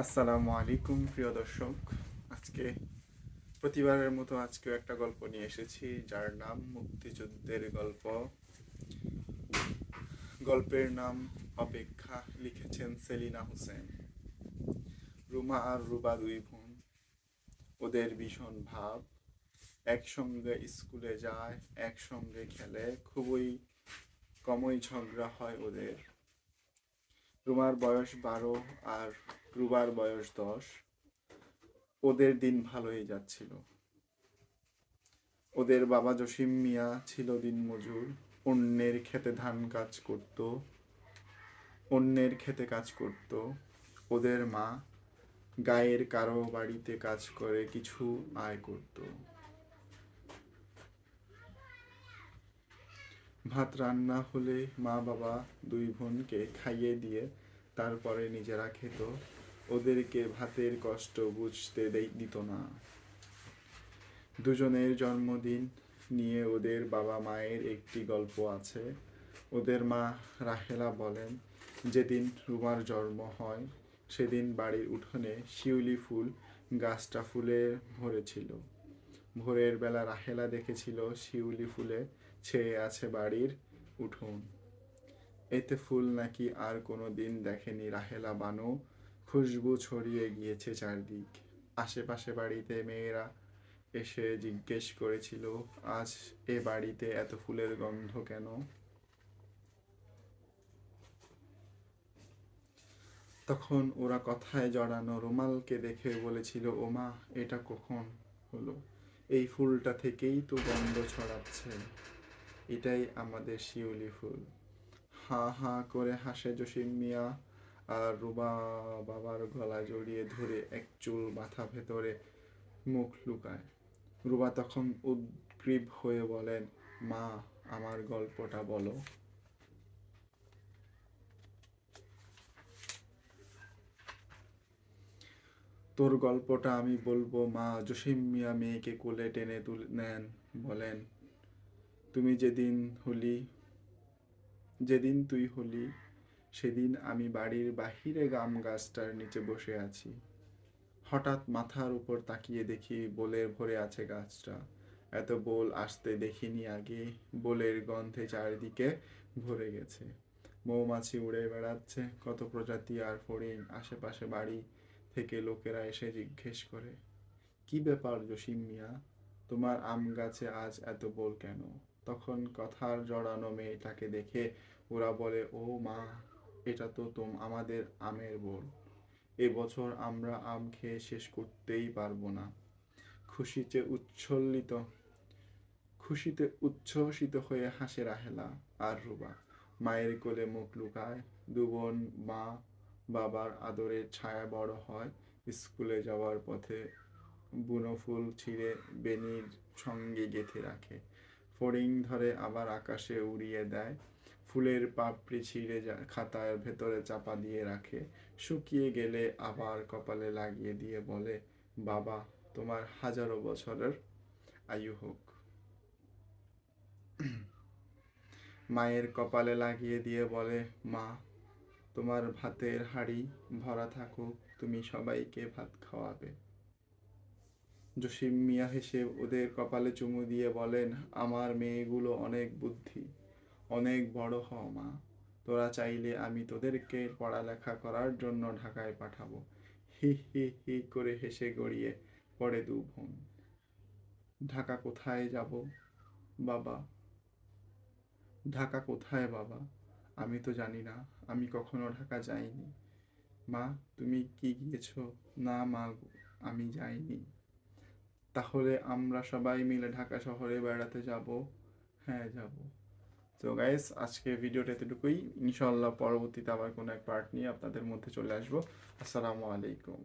আসসালামু আলাইকুম প্রিয় দর্শক। আজকে প্রতিবারের মতো আজকেও একটা গল্প নিয়ে এসেছি, যার নাম মুক্তিযুদ্ধের গল্প। গল্পের নাম অপেক্ষা। লিখেছেন সেলিনা হোসেন। রুমা আর রুবা দুই বোন। ওদের ভীষণ ভাব। একসঙ্গে স্কুলে যায়, একসঙ্গে খেলে, খুবই কমই ঝগড়া হয় ওদের। রুমার বয়স 12 আর রুবার বয়স 10। ওদের দিন ভালোই যাচ্ছিল। ওদের বাবা জসিম মিয়া ছিল দিনমজুর। অন্যের ক্ষেতে ধান কাজ করত, অন্যের ক্ষেতে কাজ করত। ওদের মা গায়ের কারো বাড়িতে কাজ করে কিছু আয় করত। ভাত রান্না হলে মা বাবা দুই বোনকে খাইয়ে দিয়ে তারপরে নিজেরা খেত। ওদেরকে ভাতের কষ্ট বুঝতে দিত না। দুজনের জন্মদিন নিয়ে ওদের বাবা মায়ের একটি গল্প আছে। ওদের মা রাহেলা বলেন, যেদিন রুমার জন্ম হয় সেদিন বাড়ির উঠোনে শিউলি ফুল গাছটা ফুলে ভরেছিল। ভোরের বেলা রাহেলা দেখেছিল শিউলি ফুলে ছেয়ে আছে বাড়ির উঠোন। এতে ফুল নাকি আর কোনো দিন দেখেনি রাহেলা বানু। খুশবু ছড়িয়ে গিয়েছে চারদিক। আশেপাশে বাড়িতে মেয়েরা এসে জিজ্ঞেস করেছিল, আজ এ বাড়িতে এত ফুলের গন্ধ কেন? তখন ওরা কথায় জড়ানো রুমালকে দেখে বলেছিল, ওমা, এটা কখন হলো? এই ফুলটা থেকেই তো গন্ধ ছড়াচ্ছে। এটাই আমাদের শিউলি ফুল। হাঁ হাঁ করে হাসে জসিম মিয়া, আর রুবা বাবার গলা জড়িয়ে ধরে এক চুল মাথা ভেতরে মুখ লুকায়। রুবা তখন উদ্গ্রীব হয়ে বলেন, মা, আমার গল্পটা বলো। তোর গল্পটা আমি বলবো মা। জসিম মিয়া মেয়েকে কোলে টেনে তুলে নেন, বলেন, তুমি যেদিন তুই হলি সেদিন আমি বাড়ির বাহিরে গাম গাছটার নিচে বসে আছি। হঠাৎ মাথার উপর তাকিয়ে দেখি বোলে ভরে আছে গাছটা। এত বোল আসতে দেখিনি আগে। বোলের গন্ধে চারিদিকে ভরে গেছে। মৌমাছি উড়ে বেড়াচ্ছে, কত প্রজাতি আর ফড়িং। আশেপাশে বাড়ি থেকে লোকেরা এসে জিজ্ঞেস করে, কি ব্যাপার জসিম মিয়া, তোমার আম গাছে আজ এত বোল কেন? তখন কথার জড়ানো মেয়েটাকে দেখে ওরা বলে, ও মা, এটা তো আমাদের আমের বোল। এবছর আমরা আম খেয়ে শেষ করতেই পারবো না। খুশিতে উচ্ছ্বসিত খুশিতে উচ্ছ্বসিত হয়ে হাসে রাহেলা আর রুবা। মায়ের কোলে মুখ লুকায়। দুবোন মা বাবার আদরের ছায়া বড় হয়। স্কুলে যাওয়ার পথে বুনো ফুল ছিঁড়ে বেনির সঙ্গে গেঁথে রাখে। ফড়িং ধরে আবার আকাশে উড়িয়ে দেয়। ফুলের পাপড়ি ছিঁড়ে খাতার ভেতরে চাপা দিয়ে রাখে। শুকিয়ে গেলে আবার কপালে লাগিয়ে দিয়ে বলে, বাবা, তোমার হাজারো বছরের আয়ু হোক। মায়ের কপালে লাগিয়ে দিয়ে বলে, মা, তোমার ভাতের হাঁড়ি ভরা থাকুক, তুমি সবাইকে ভাত খাওয়াবে। জসিম মিয়া হেসে ওদের কপালে চুমু দিয়ে বলেন, আমার মেয়েগুলো অনেক বুদ্ধি, অনেক বড় হ মা। তোরা চাইলে আমি তোদেরকে পড়ালেখা করার জন্য ঢাকায় পাঠাবো। হি হি হি করে হেসে গড়িয়ে পড়ে দু বোন। ঢাকা কোথায় যাব বাবা? ঢাকা কোথায় বাবা? আমি তো জানি না, আমি কখনো ঢাকা যাইনি। মা, তুমি কি গিয়েছো? না মা, আমি যাইনি। তাহলে আমরা সবাই মিলে ঢাকা শহরে বেড়াতে যাব। হ্যাঁ, যাব। তো গাইস, আজকে ভিডিওটা এতটুকুই। ইনশাল্লাহ পরবর্তীতে আবার কোনো এক পার্ট নিয়ে আপনাদের মধ্যে চলে আসবো। আসসালামু আলাইকুম।